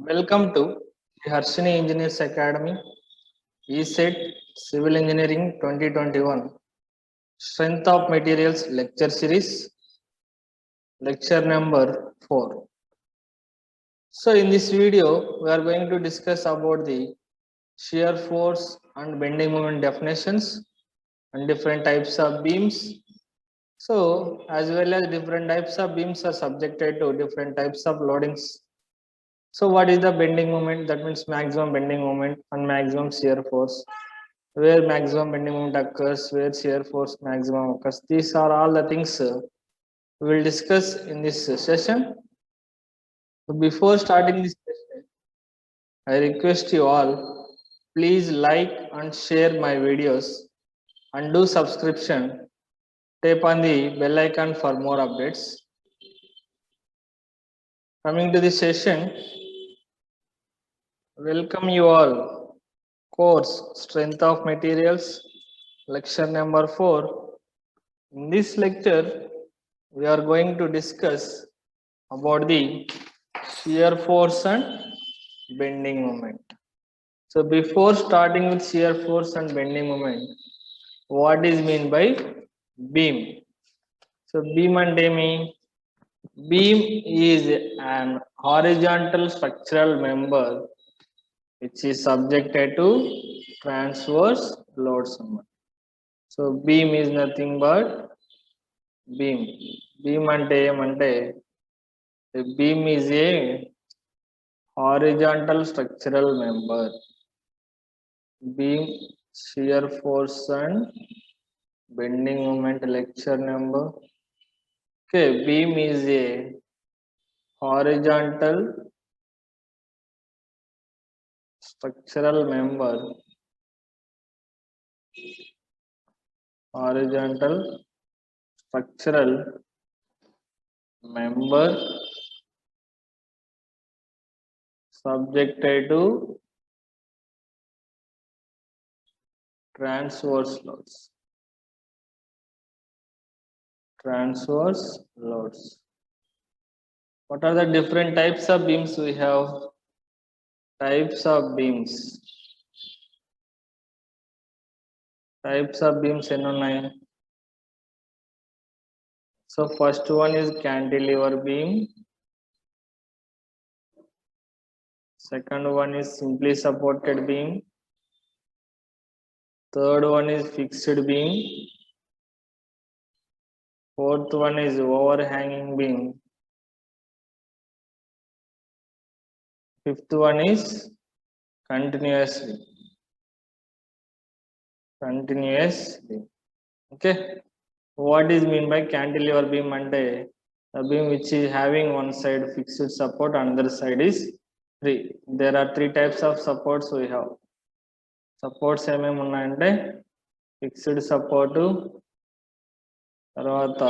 Welcome to the Harshini Engineers Academy ESET Civil Engineering 2021 Strength of Materials Lecture Series, lecture number 4. So in this video, we are going to discuss about the shear force and bending moment definitions and different types of beams. So as well as different types of beams are subjected to different types of loadings. So what is the bending moment? That means maximum bending moment and maximum shear force. Where maximum bending moment occurs, where shear force maximum occurs. These are all the things we will discuss in this session. So before starting this session, I request you all, please like and share my videos and do subscription. Tap on the bell icon for more updates. Coming to the session, welcome you all. Course Strength of Materials, lecture number 4. In this lecture, we are going to discuss about the shear force and bending moment. So before starting with shear force and bending moment, what is mean by beam? So beam and beam is an horizontal structural member which is subjected to transverse loads. So beam is nothing but beam. Beam ante ఏమంటే a beam is a horizontal structural member. Beam, shear force and bending moment lecture number. Okay, beam is a horizontal structural member. Horizontal structural member subjected to transverse loads. Transverse loads. What are the different types of beams we have? Types of beams. Types of beams ఎన్ని ఉన్నాయి? So first one is cantilever beam. Second one is simply supported beam. Third one is fixed beam. Fourth one is overhanging beam. Fifth one is continuous beam. Continuous beam. Okay. What is mean by cantilever beam? Ante the beam which is having one side fixed support, another side is free. There are three types of supports we have. Supports ఏమేమి ఉన్నాయంటే fixed support, తర్వాత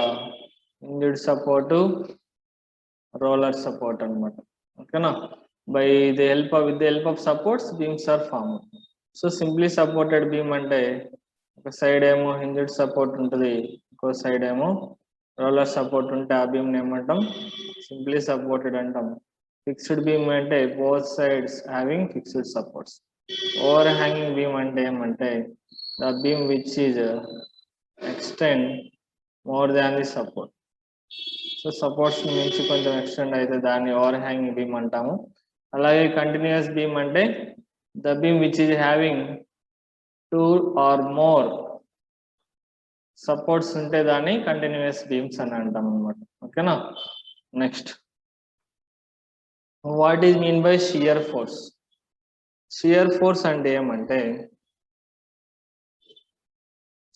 injured support, roller support అన్నమాట. ఓకేనా? By the help with the help of supports beams are form. So simply supported beam అంటే ఒక side ఏమో hinged support ఉంటుంది, ఇంకో సైడ్ ఏమో రోలర్ సపోర్ట్ ఉంటే ఆ బీమ్ ఏమంటాం? సింప్లీ సపోర్టెడ్ అంటాం. ఫిక్స్డ్ బీమ్ అంటే both sides having fixed supports. Overhanging beam అంటే ఏమంటే the beam which is extend more than the support. So supports నుంచి కొంచెం ఎక్స్టెండ్ అయితే దాన్ని ఓవర్హ్యాంగింగ్ బీమ్ అంటాము. అలాగే కంటిన్యూస్ బీమ్ అంటే the beam which is having 2 or more supports ఉంటే దాన్ని కంటిన్యూస్ బీమ్స్ అని అంటాం అనమాట. ఓకేనా? Next, what is mean by shear force? Shear force అంటే ఏమంటే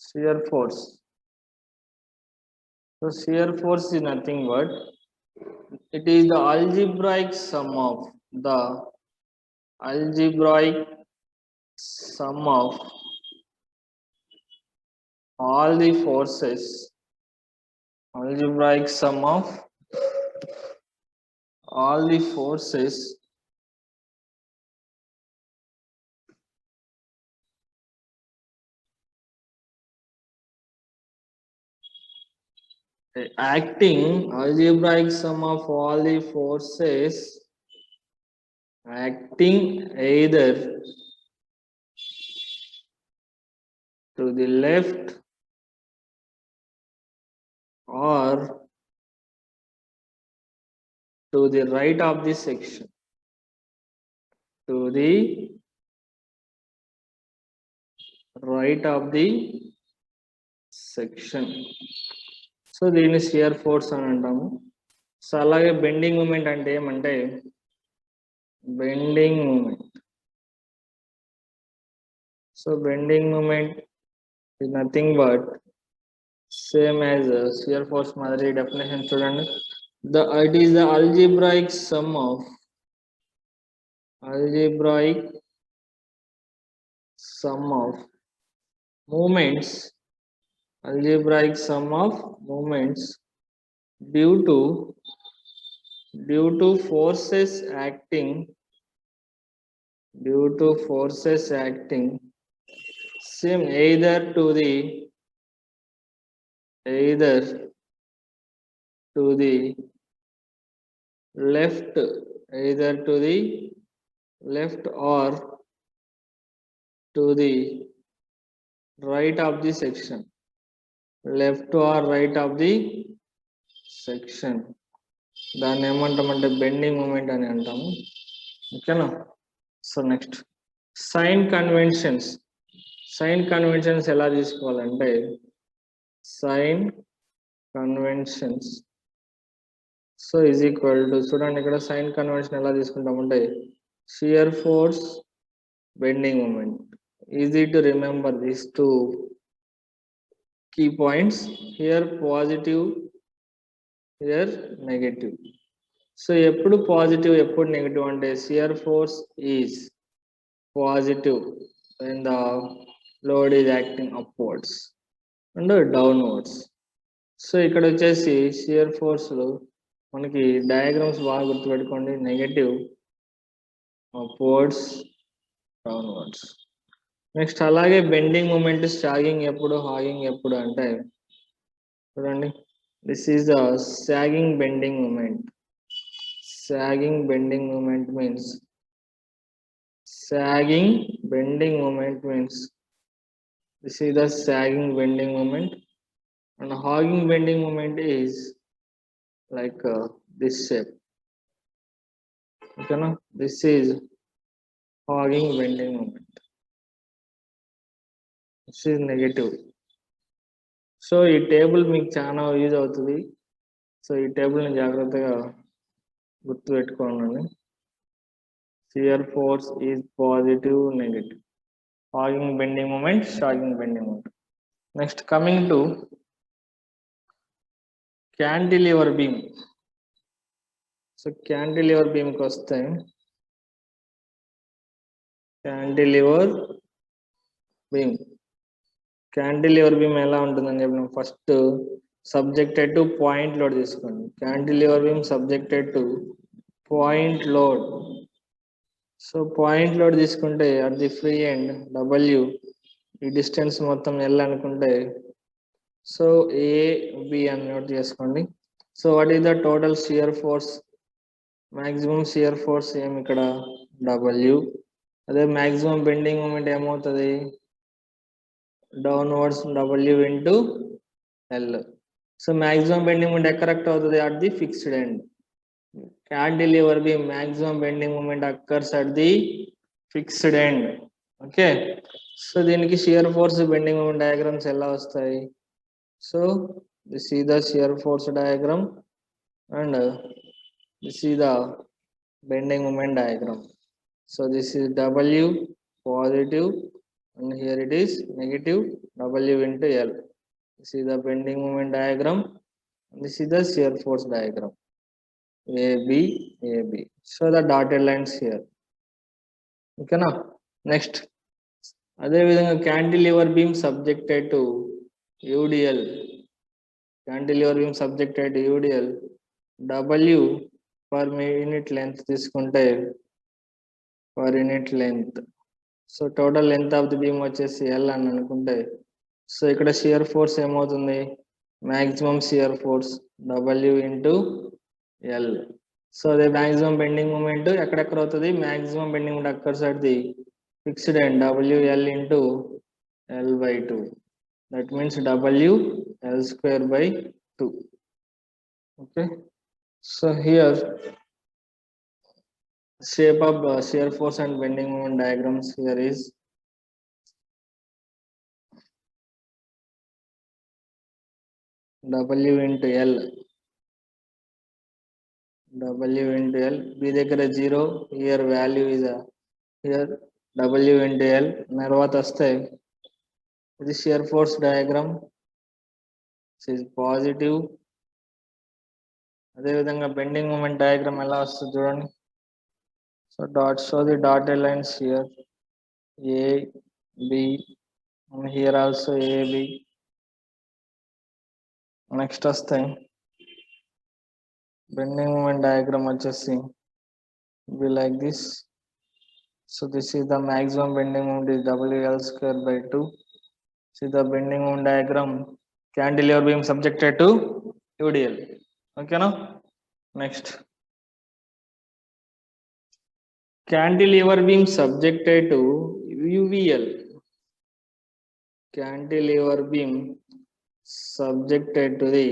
shear force. So shear force is nothing but it is the algebraic sum of all the forces, algebraic sum of all the forces acting, algebraic sum of all the forces acting acting either to the left or to the right of the section. To the right of the section. So దీన్ని shear force అని అంటాము. So అలాగే bending moment అంటే ఏమంటే bending moment. So bending moment is nothing but same as shear force మాదిరి definition చూడండి. It is the algebraic sum of moments, algebraic sum of moments due to forces acting same either to the left or to the right of the section. Left or right of the section. దాన్ని ఏమంటామంటే bending moment అని అంటాము. ఓకేనా? So next sign conventions ఎలా తీసుకోవాలంటే sign conventions so is equal to చూడండి ఇక్కడ sign convention ఎలా తీసుకుంటామంటే shear force bending moment. Easy to remember these two key points, here positive, here negative. So ఎప్పుడు పాజిటివ్ ఎప్పుడు నెగటివ్ అంటే shear force is positive when the load is acting upwards and downwards. So ఇక్కడ వచ్చేసి shear force మనకి diagrams బాగా గుర్తుపెట్టుకోండి. Negative, upwards, downwards. Next అలాగే bending moment sagging ఎప్పుడు, హాగింగ్ ఎప్పుడు అంటే చూడండి, this is the sagging bending moment. Sagging bending moment means this is the sagging bending moment, and hogging bending moment is like this shape. Okay, no? This is hogging bending moment. This is negative. So ఈ table మీకు చాలా use అవుతుంది. So ఈ టేబుల్ని జాగ్రత్తగా గుర్తుపెట్టుకోండి. Shear force is positive, negative, hogging bending moment, sagging bending moment. Next, coming to cantilever beam. So cantilever beam కి వస్తే cantilever beam ఎలా ఉంటుందని చెప్పిన first subjected to point load తీసుకోండి. cantilever beam subjected to point load. So point load తీసుకుంటే at the free end W, ఈ distance మొత్తం L అనుకుంటే సో AB అని నోట్ చేసుకోండి. So what is the total shear force, maximum shear force ఏమి ఇక్కడ W. అదే మాక్సిమం బెండింగ్ మూమెంట్ ఏమవుతుంది, downwards W into L. So maximum bending moment ఎక్కడ కరెక్ట్ అవుతుంది, at the fixed end. Cantilever beam maximum bending moment occurs at the fixed end. Okay, so దీనికి shear force bending moment diagrams ఎలా వస్తాయి. So this is the shear force diagram and this is the bending moment diagram. So this is W positive and here it is negative, W into L. This is the bending moment diagram and this is the shear force diagram. AB. So the dotted lines here. Okay na? Next, అదే విధంగా cantilever beam subjected to UDL. Cantilever beam subjected to UDL. W per unit length తీసుకుంటే per unit length. So total length of the beam వచ్చేసి L అని అనుకుంటే so ఇక్కడ shear force ఏమవుతుంది, maximum shear force W into L. So the maximum bending moment ఎక్కడెక్కడ అవుతుంది, maximum bending moment occurs at the fixed end WL into L by 2. That means W L square by 2. Okay. So here shape of shear force and bending moment diagrams here is W into L. W into L. B దగ్గర 0. Here value is here W into L. తర్వాత వస్తే ఇది shear force diagram. This is positive. అదే విధంగా bending moment diagram ఎలా వస్తుంది చూడండి. So show the dotted lines here. A, B, and here also A, B. Next వస్తాయి bending moment diagram వచ్చేసి be like this. So this is the maximum bending moment is WL square by 2. See the bending moment diagram. Cantilever beam subjected to UDL. Okay, now next. Cantilever beam subjected to UVL. Cantilever beam subjected to the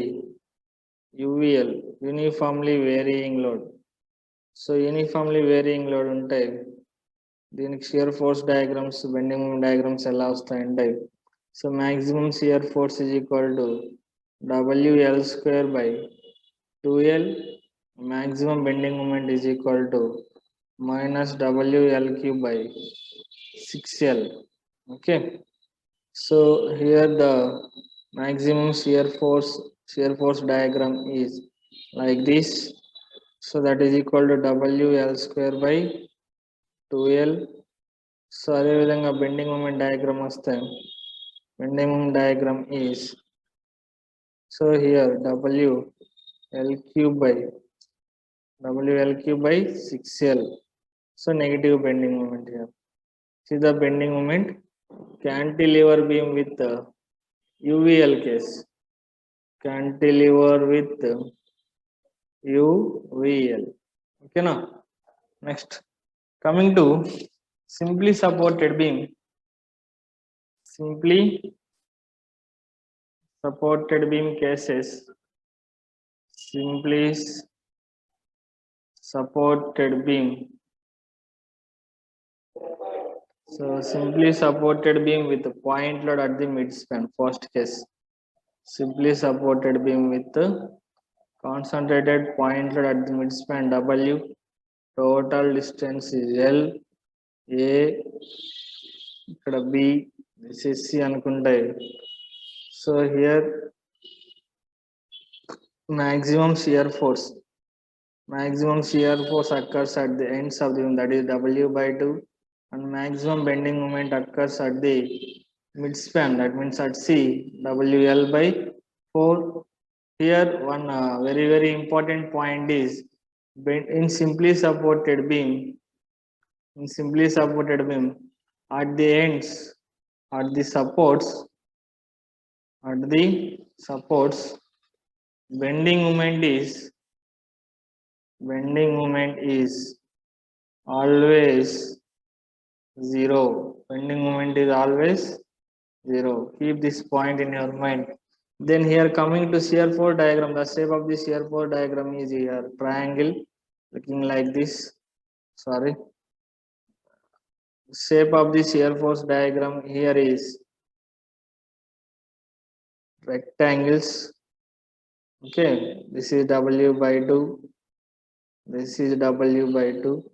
UVL, uniformly varying load. So uniformly varying load ఉంటాయి. దీనికి shear force diagrams, bending moment diagrams ఎలా వస్తాయంటే, so maximum shear force is equal to WL square by 2L. Maximum bending moment is equal to minus WL cube by 6L. Okay. So here the maximum shear force diagram is like this. So that is equal to WL square by 2L. So అదే విధంగా bending moment diagram వస్తే bending moment diagram is, so here WL cube by 6L. So negative bending moment here. See the bending moment, cantilever beam with UVL case. Cantilever with UVL. Okay, now next, coming to simply supported beam. Simply supported beam cases. Simply supported beam. So simply supported beam with point load at the midspan. First case. Simply supported beam with concentrated point load at the midspan W. Total distance is L. A ఇక్కడ B, this is C అనుకుంటే. So here maximum shear force occurs at the ends of the beam, that is W by 2, and maximum bending moment occurs at the midspan, that means at C, WL by 4. Here one very important point is, in simply supported beam, at the ends, at the supports, bending moment is always 0. Bending moment is always 0. Keep this point in your mind. Then here coming to shear force diagram, the shape of the shear force diagram is here triangle looking like this. Sorry. Shape of the shear force diagram here is rectangles. Okay, this is W by 2. This is W by 2.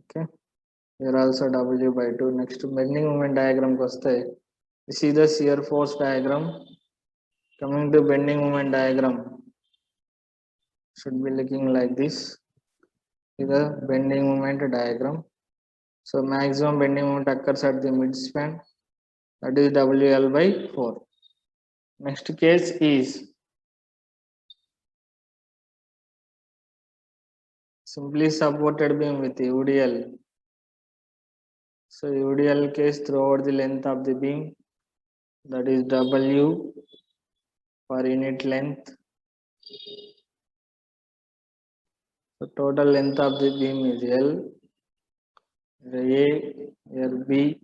Okay, here also W by 2. Next to bending moment diagram koste, this is the shear force diagram. Coming to bending moment diagram, should be looking like this. Is the bending moment diagram. So maximum bending moment occurs at the midspan, that is WL by 4. Next case is simply supported beam with UDL. So UDL case throughout the length of the beam, that is W per unit length. The total length of the beam is L, here A, here B.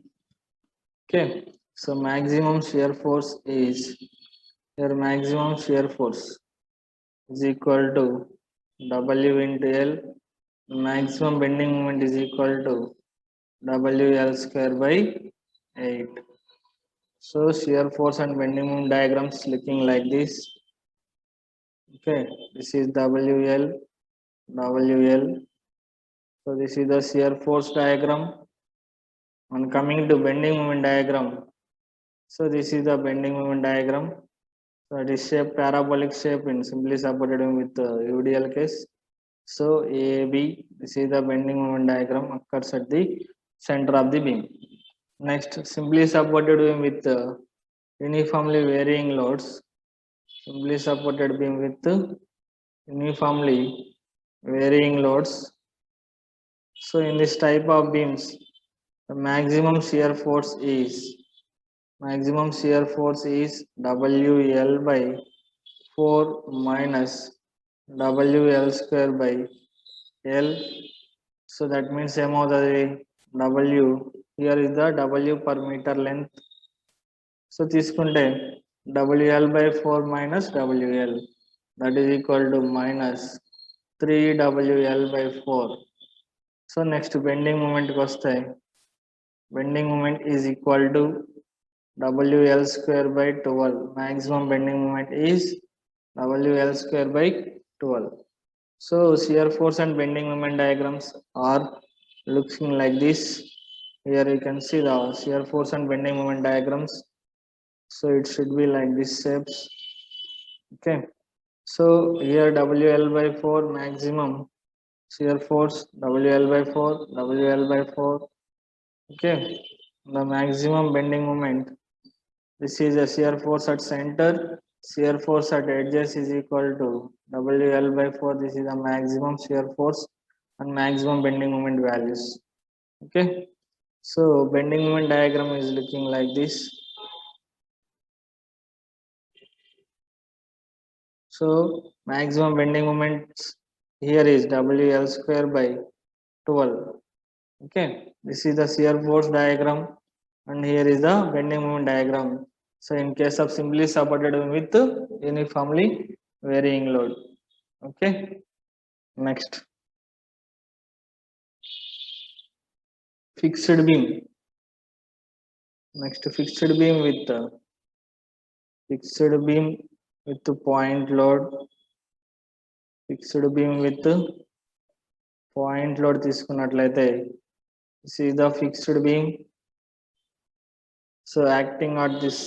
Okay, so maximum shear force is, here maximum shear force is equal to W into L. Maximum bending moment is equal to WL square by 8. So shear force and bending moment diagrams looking like this. Okay, this is WL, WL. So this is the shear force diagram. And coming to bending moment diagram. So this is the bending moment diagram. So it is shape parabolic shape in simply supported with UDL case. So AB, this is the bending moment diagram occurs at the center of the beam. Next, simply supported beam with uniformly varying loads. Simply supported beam with uniformly varying loads. So in this type of beams, the maximum shear force is WL by 4 minus WL square by L. So that means same of the W. Here is the W per meter length. So తీసుకుంటే WL by 4 minus WL, that is equal to minus 3WL by 4. So next bending moment కి వస్తాయి. Bending moment is equal to WL square by 12. Maximum bending moment is WL square by 12. So shear force and bending moment diagrams are looking like this. Here you can see the shear force and bending moment diagrams. So it should be like this shapes. Okay. So here WL by 4 maximum shear force, WL by 4, WL by 4. Okay. The maximum bending moment. This is a shear force at center. Shear force at edges is equal to WL by 4. This is the maximum shear force and maximum bending moment values. Okay. So bending moment diagram is looking like this. So maximum bending moments here is WL square by 12. Okay. This is the shear force diagram and here is the bending moment diagram. So in case of simply supported with uniformly varying load. Okay. Next, fixed beam. Next, fixed beam with point load. Fixed beam with point load తీసుకున్నట్లయితే, this is the fixed beam. So acting at this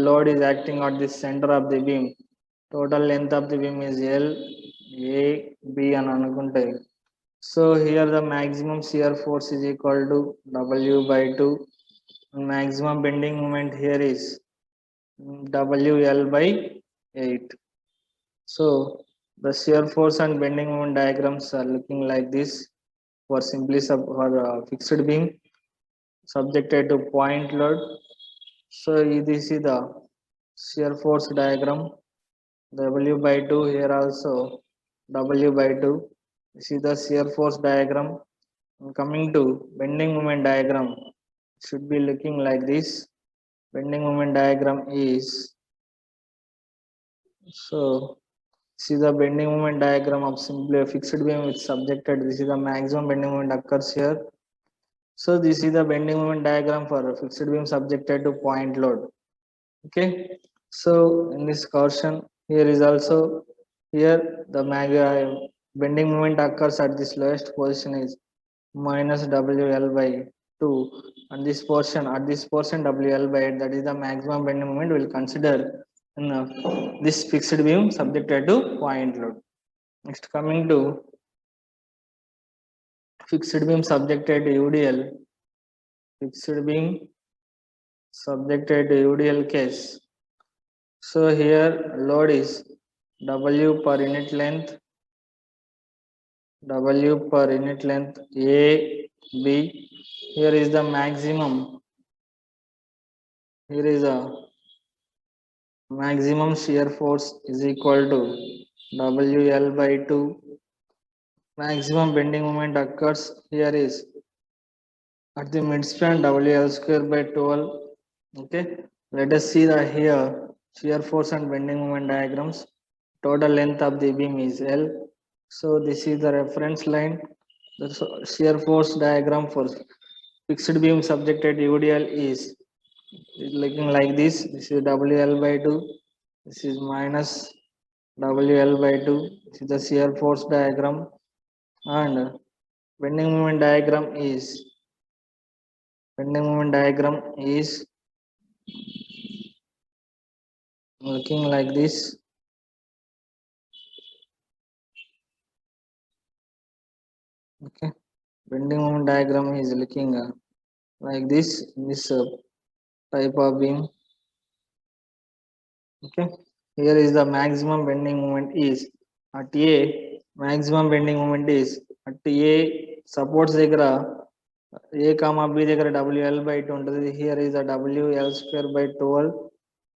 load is acting at the center of the beam. Total length of the beam is L, A, B అని అనుకుంటే. So here the maximum shear force is equal to W by 2. And maximum bending moment here is WL by 8. So the shear force and bending moment diagrams are looking like this for simply fixed beam subjected to point load. So this is the shear force diagram. W by 2 here also W by 2. This is the shear force diagram. And coming to bending moment diagram, it should be looking like this. Bending moment diagram is, so this is the bending moment diagram of simply a fixed beam with subjected. This is the maximum bending moment occurs here. So this is the bending moment diagram for a fixed beam subjected to point load. Okay. So in this caution, here is also, here the bending moment occurs at this lowest position is minus WL by 2, and this portion WL by 8, that is the maximum bending moment will consider in this fixed beam subjected to point load. Next, coming to fixed beam subjected to UDL. Fixed beam subjected to UDL case. So here load is W per unit length, W per unit length A, B. Here is the maximum. Here is a maximum shear force is equal to WL by 2. Maximum bending moment occurs here is at the midspan WL square by 12. Okay, let us see the here shear force and bending moment diagrams. Total length of the beam is L. So this is the reference line. The shear force diagram for fixed beam subjected UDL is looking like this. This is WL by 2. This is minus WL by 2. This is the shear force diagram, and bending moment diagram is looking like this. Okay, bending moment diagram is looking like this in this type of beam. Okay, here is the maximum bending moment is at A. Maximum bending moment is at A supports దగ్గర A comma B దగ్గర WL by 2 ఉంటుంది. Here is a WL square by 12,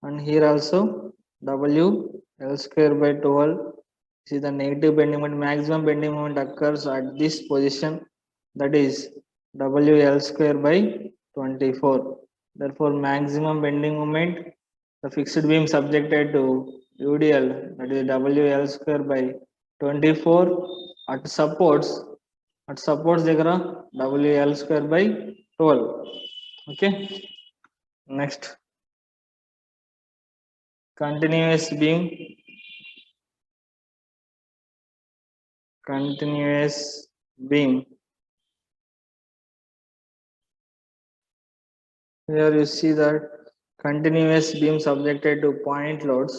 and here also WL square by 12. This is the negative bending moment. Maximum bending moment occurs at this position, that is WL square by 24. Therefore, maximum bending moment, the fixed beam subjected to UDL, that is WL square by 24 at supports దగ్గర WL square by 12. Okay, next, continuous beam. Here you see that continuous beam subjected to point loads.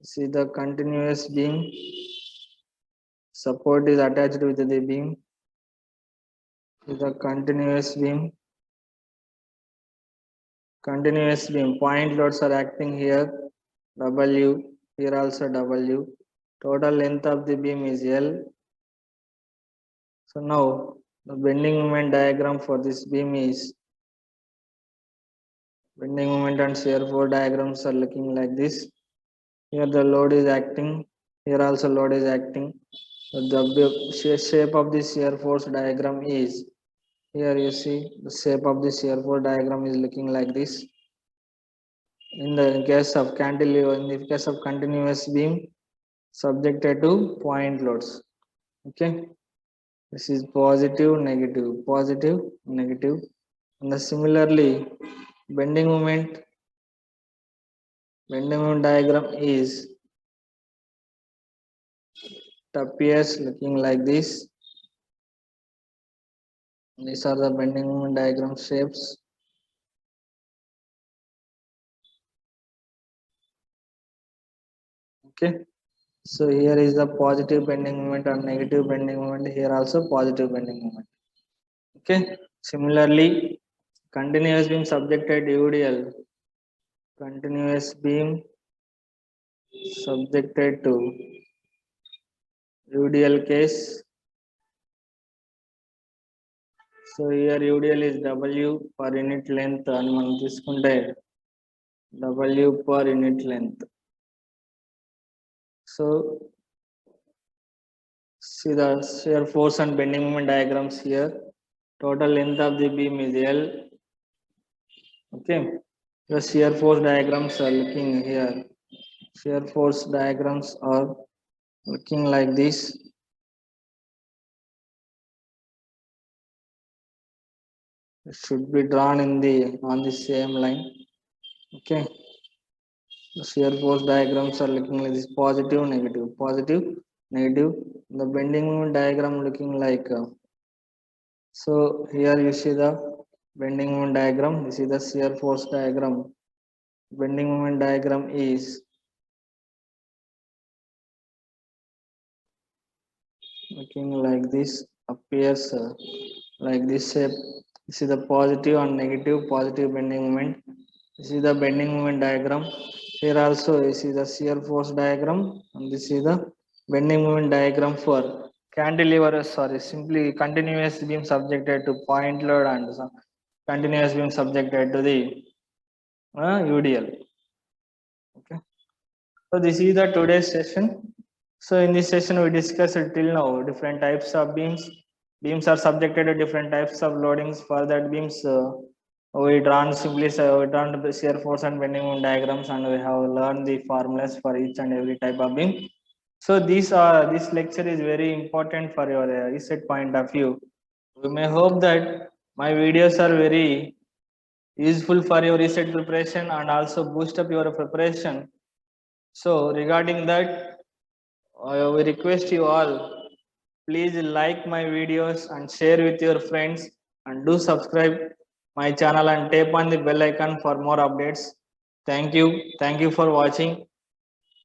See the continuous beam, support is attached with the beam. The continuous beam, point loads are acting here, W, here also W. Total length of the beam is L. So now the bending moment diagram for this beam is, bending moment and shear force diagrams are looking like this. Here the load is acting, here also load is acting. So the shape of this shear force diagram is, here you see the shape of the shear force diagram is looking like this. In the case of cantilever, in the case of continuous beam subjected to point loads. Okay, this is positive, negative. And similarly, bending moment diagram is, it appears looking like this. These are the bending moment diagram shapes. Okay, so here is the positive bending moment and negative bending moment. Here also positive bending moment. Okay, similarly, continuous beam subjected UDL, continuous beam subjected to UDL case. So here UDL is W per unit length అని మనం తీసుకుంటే W per unit length. So see the shear force and bending moment diagrams here. Total length of the beam is L. Okay, the shear force diagrams are looking here. Shear force diagrams are looking like this. It should be drawn on the same line. Okay, the shear force diagrams are looking like this: positive, negative. The bending moment diagram looking like so. Here you see the bending moment diagram. This is the shear force diagram. Bending moment diagram is looking like this, appears like this shape. This is the positive and positive bending moment. This is the bending moment diagram. Here also this is the shear force diagram, and this is the bending moment diagram for cantilever, simply continuous beam subjected to point load and continuous beam subjected to the UDL. Okay. So this is the today's session. So in this session we discussed till now different types of beams. Beams are subjected to different types of loadings. For that beams, we drawn the shear force and bending moment diagrams, and we have learned the formulas for each and every type of beam. So this lecture is very important for your research point of view. We may hope that my videos are very useful for your research preparation and also boost up your preparation. So regarding that, we request you all, please like my videos and share with your friends, and do subscribe my channel and tap on the bell icon for more updates. Thank you for watching.